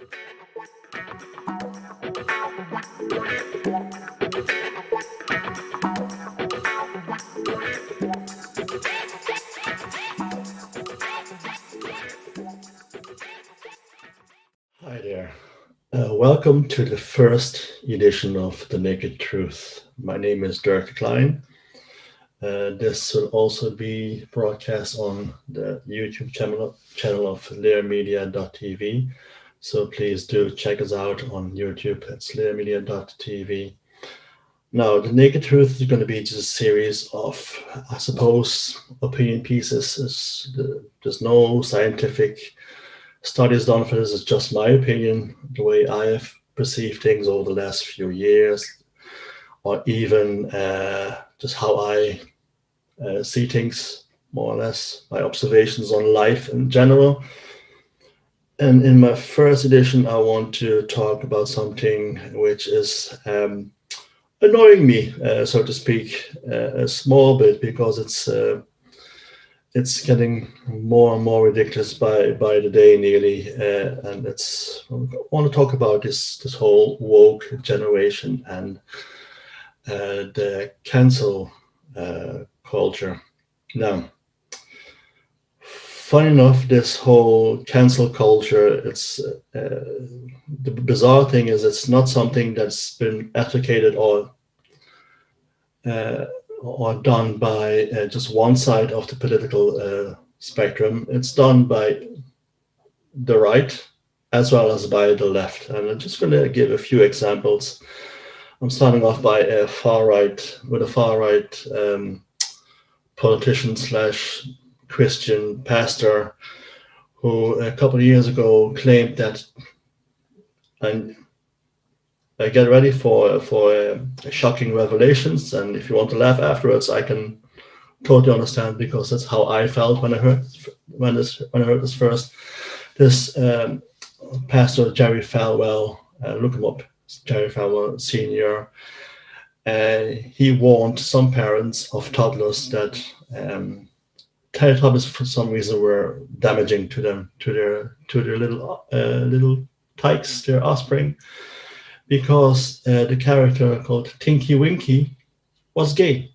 Hi there. Welcome to the first edition of The Naked Truth. My name is Dirk de Klein. This will also be broadcast on the YouTube channel of learmedia.tv. So please do check us out on YouTube. It's learmedia.tv. Now, The Naked Truth is going to be just a series of, I suppose, opinion pieces. There's no scientific studies done for this. Is just my opinion, the way I have perceived things over the last few years, or even just how I see things, more or less, my observations on life in general. And in my first edition, I want to talk about something which is annoying me, so to speak, a small bit, because it's getting more and more ridiculous by the day, nearly, and I want to talk about this whole woke generation and the cancel culture. Now, funny enough, this whole cancel culture, it's the bizarre thing is it's not something that's been advocated uh, or done by just one side of the political spectrum. It's done by the right as well as by the left. And I'm just going to give a few examples. I'm starting off by a far right politician slash Christian pastor who a couple of years ago claimed that, and get ready for shocking revelations. And if you want to laugh afterwards, I can totally understand, because that's how I felt when I heard this first. This pastor Jerry Falwell, look him up, Jerry Falwell Senior. He warned some parents of toddlers that Teletubbies for some reason were damaging to them, to their little tykes, their offspring, because the character called Tinky Winky was gay.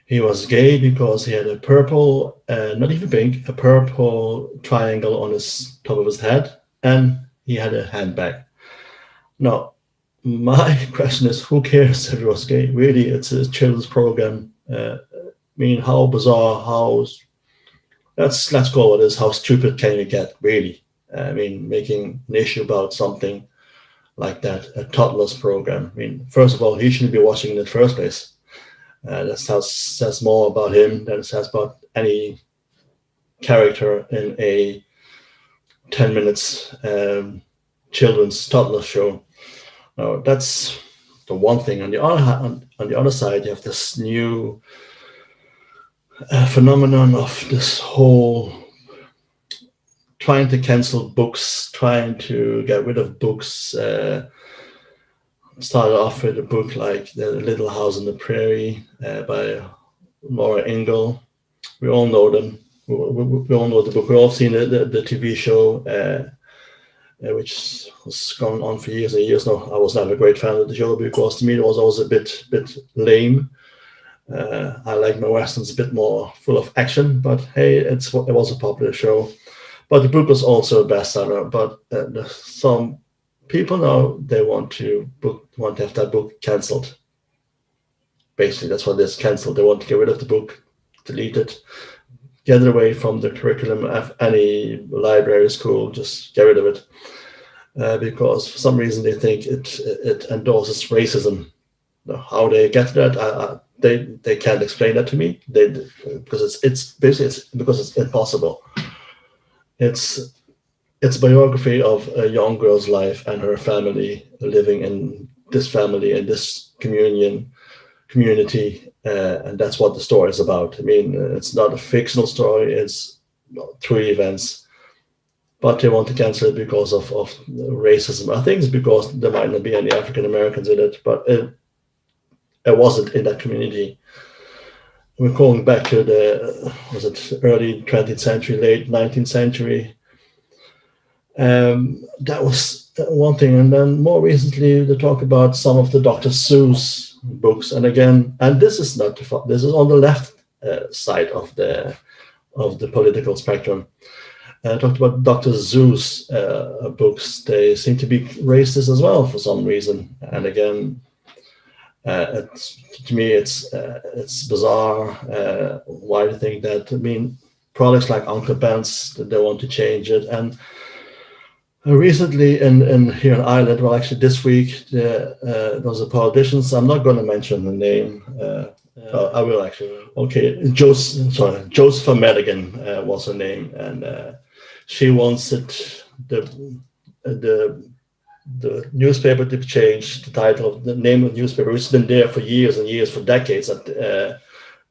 He was gay because he had a purple, not even pink, a purple triangle on his top of his head, and he had a handbag. Now, my question is, who cares if he was gay? Really, it's a children's program. I mean, how bizarre, let's go with this, how stupid can you get, really? I mean, making an issue about something like that, a toddler's program. I mean, first of all, he shouldn't be watching in the first place. That says more about him than it says about any character in a 10 minutes children's toddler show. Now, that's the one thing. On the other side, you have this new phenomenon of this whole trying to cancel books, trying to get rid of books. Started off with a book like The Little House on the Prairie by Laura Ingalls. We all know them. We all know the book. We've all seen the TV show, which was going on for years and years now. I was not a great fan of the show because to me it was always a bit lame. I like my westerns a bit more full of action, but hey, it was a popular show. But the book was also a bestseller. But some people now, they want to have that book cancelled. Basically, that's what it is, cancelled. They want to get rid of the book, delete it, get it away from the curriculum of any library, school, just get rid of it. Because for some reason they think it endorses racism. How they get that, they can't explain that to me. Because it's because it's impossible. It's a biography of a young girl's life and her family living in this family and this community, and that's what the story is about. I mean, it's not a fictional story; it's true events. But they want to cancel it because of racism. I think it's because there might not be any African Americans in it, but it wasn't in that community. We're going back to the early 20th century, late 19th century. That was one thing. And then more recently, they talk about some of the Dr. Seuss books. And again, and this is not this is on the left side of the political spectrum. Talked about Dr. Seuss books. They seem to be racist as well for some reason. And again, to me, it's bizarre. Why do you think that? I mean, products like Uncle Ben's, they want to change it. And recently, in here in Ireland, well, actually this week, there was a politician. So I'm not going to mention the name. I will actually. Okay, Joseph Madigan was her name, and she wants the newspaper to change the title of the name of the newspaper, which has been there for years and years, for decades, that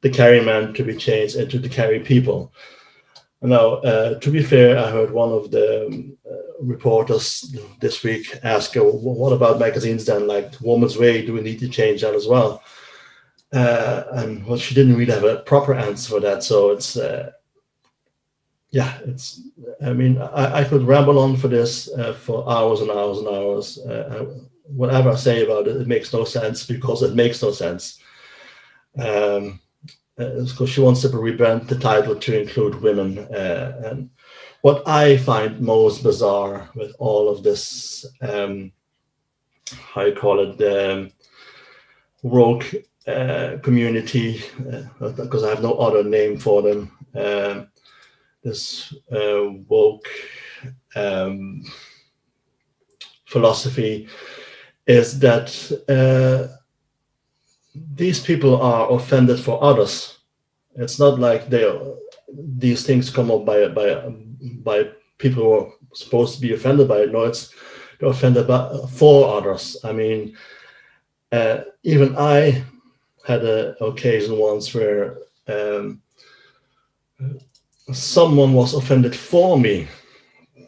the Kerry Man to be changed into the Kerry People. Now, to be fair, I heard one of the reporters this week ask, what about magazines then, like Woman's Way? Do we need to change that as well? And well, she didn't really have a proper answer for that. So it's, I mean, I could ramble on for this for hours and hours and hours. Whatever I say about it, it makes no sense because it makes no sense. Because she wants to rebrand the title to include women. And what I find most bizarre with all of this, how you call it, woke community, because I have no other name for them, this woke philosophy, is that these people are offended for others. It's not like these things come up by people who are supposed to be offended by it. No, they're offended for others. I mean, even I had an occasion once where someone was offended for me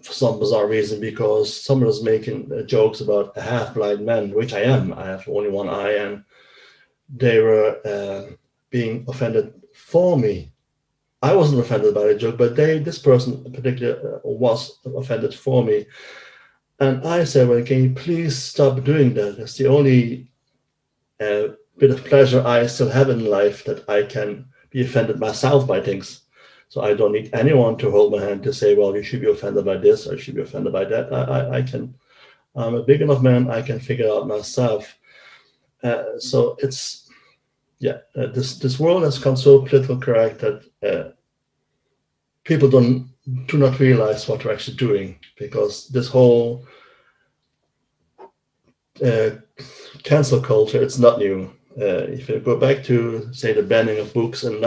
for some bizarre reason, because someone was making jokes about a half-blind man, which I am. I have only one eye, and they were being offended for me. I wasn't offended by the joke, but this person in particular was offended for me. And I said, well, can you please stop doing that? It's the only bit of pleasure I still have in life, that I can be offended myself by things. So I don't need anyone to hold my hand to say, well, you should be offended by this or you should be offended by that. I'm a big enough man, I can figure it out myself. So it's, this world has come so political correct that people do not realize what they're actually doing, because this whole cancel culture, it's not new. If you go back to, say, the banning of books on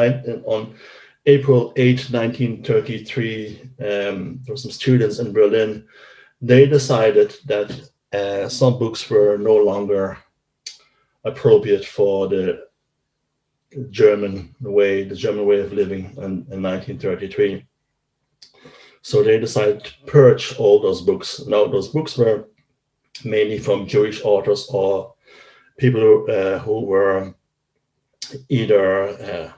April 8, 1933, there were some students in Berlin. They decided that some books were no longer appropriate for the German way of living in 1933. So they decided to purge all those books. Now, those books were mainly from Jewish authors or people who were either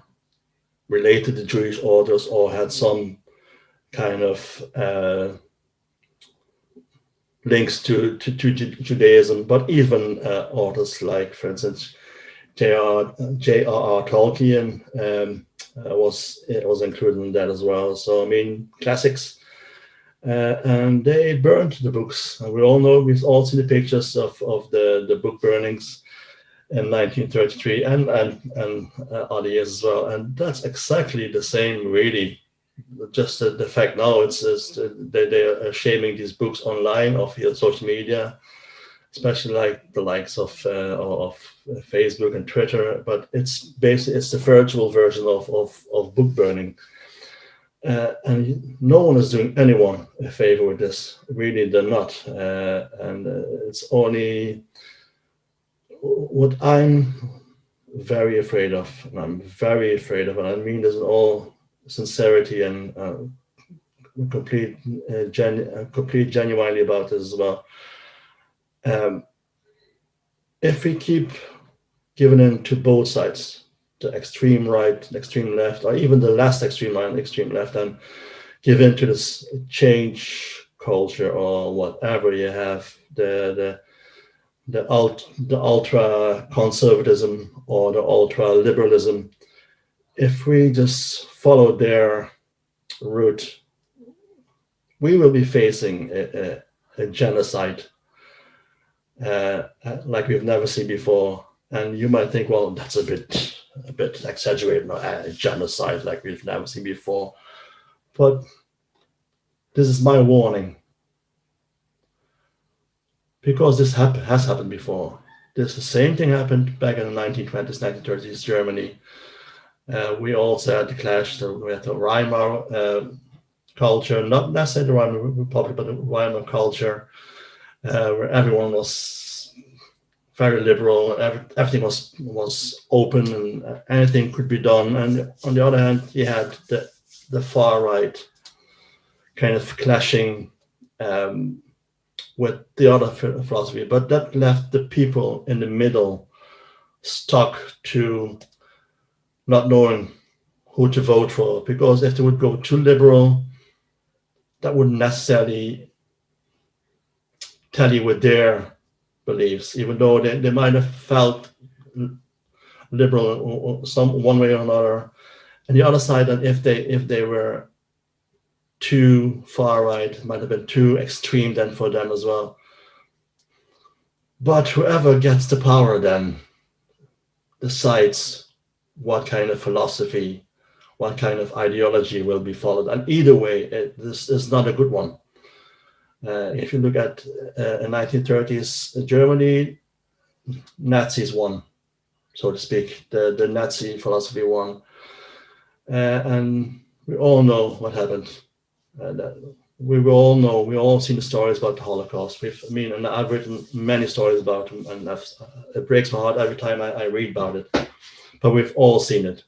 related to Jewish authors or had some kind of links to Judaism, but even authors like, for instance, J.R.R. Tolkien was included in that as well. So, I mean, classics. And they burned the books. And we all know, we've all seen the pictures of the book burnings in 1933 and other years as well. And that's exactly the same, really. Just the fact now, it's they are shaming these books online or via social media, especially like the likes of Facebook and Twitter. But it's basically, it's the virtual version of book burning. And no one is doing anyone a favor with this. Really, they're not. And it's only what I'm very afraid of, and I'm very afraid of, and I mean this in all sincerity and complete genuinely about this as well. If we keep giving in to both sides, the extreme right, the extreme left, or even the less extreme right and extreme left, and give in to this change culture or whatever you have, the ultra conservatism or the ultra liberalism, if we just follow their route, we will be facing a genocide like we've never seen before. And you might think, well, that's a bit exaggerated, a genocide like we've never seen before. But this is my warning, because this has happened before. The same thing happened back in the 1920s, 1930s, Germany. We also had the clash. We had the Weimar culture, not necessarily the Weimar Republic, but the Weimar culture, where everyone was very liberal. Everything was open, and anything could be done. And on the other hand, you had the far right kind of clashing with the other philosophy, but that left the people in the middle stuck to not knowing who to vote for, because if they would go too liberal, that wouldn't necessarily tally with their beliefs, even though they might have felt liberal or some one way or another. And the other side, that if they were too far right, it might have been too extreme then for them as well. But whoever gets the power then decides what kind of philosophy, what kind of ideology will be followed. And either way, this is not a good one. If you look at in 1930s Germany, Nazis won, so to speak. The Nazi philosophy won. And we all know what happened. We all seen the stories about the Holocaust. And I've written many stories about them, and it breaks my heart every time I read about it. But we've all seen it.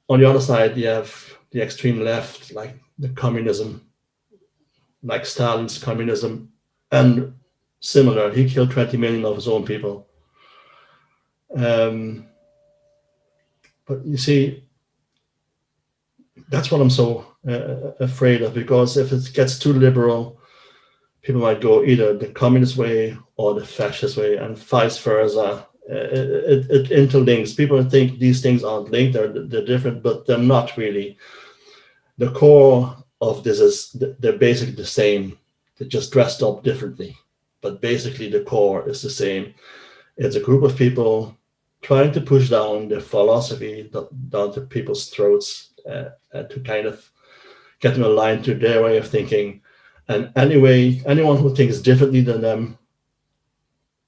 On the other side, you have the extreme left, like the communism, like Stalin's communism, and similar. He killed 20 million of his own people. But you see, that's what I'm so afraid of, because if it gets too liberal, people might go either the communist way or the fascist way, and vice versa. It interlinks. People think these things aren't linked, they're different, but they're not really. The core of this is they're basically the same. They're just dressed up differently, but basically the core is the same. It's a group of people trying to push down their philosophy down to people's throats, to kind of get them aligned to their way of thinking. And anyway, anyone who thinks differently than them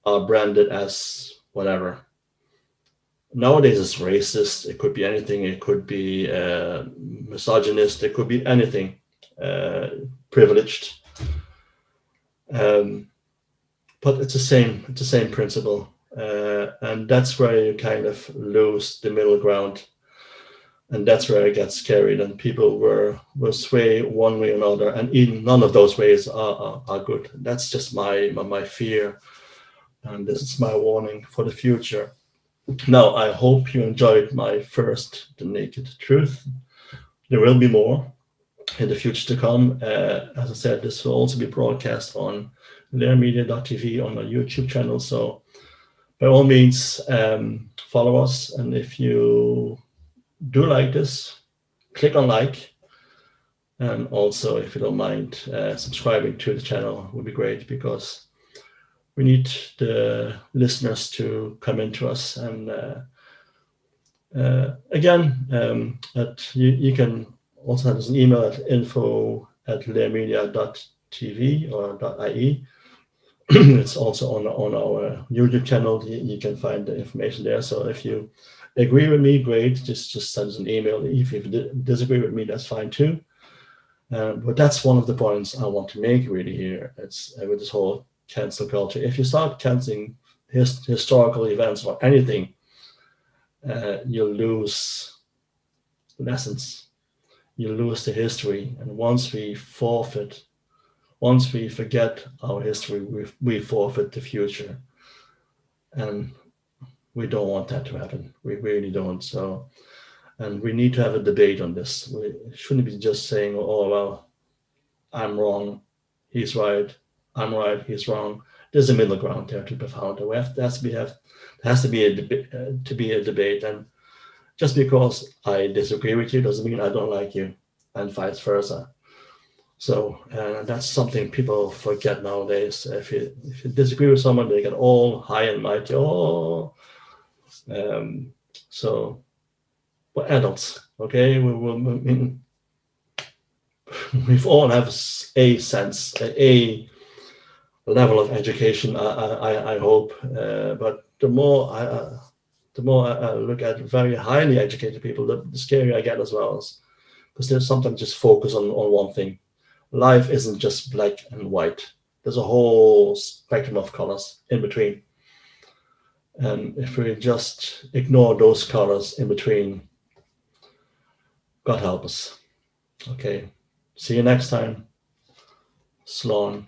are branded as whatever. Nowadays it's racist. It could be anything. It could be misogynist. It could be anything. Privileged. But it's the same principle. And that's where you kind of lose the middle ground. And that's where it gets scary. And people will sway one way or another. And even none of those ways are good. That's just my fear. And this is my warning for the future. Now, I hope you enjoyed my first The Naked Truth. There will be more in the future to come. As I said, this will also be broadcast on limerick.tv on our YouTube channel. So by all means, follow us. And if you do like this, click on like. And also, if you don't mind subscribing to the channel, would be great, because we need the listeners to come into us. And again, you can also send us an email at info@learmedia.tv or .ie. It's also on our YouTube channel. You can find the information there. So if you agree with me, great. Just send us an email. If you disagree with me, that's fine too. But that's one of the points I want to make really here. It's with this whole cancel culture. If you start canceling historical events or anything, you'll lose lessons. You lose the history. And once we forget our history, we forfeit the future. And we don't want that to happen. We really don't. So, and we need to have a debate on this. We shouldn't be just saying, oh, well, I'm wrong, he's right, I'm right, he's wrong. There's a middle ground there to be found. There has to be a debate, and just because I disagree with you doesn't mean I don't like you, and vice versa. So that's something people forget nowadays. If you disagree with someone, they get all high and mighty. Oh, um, so we're adults, okay? We've all have a sense, a level of education. I hope, but the more I look at very highly educated people, the scarier I get as well, because they sometimes just focus on one thing. Life isn't just black and white. There's a whole spectrum of colors in between. And if we just ignore those colors in between, God help us. Okay. See you next time. Sloan.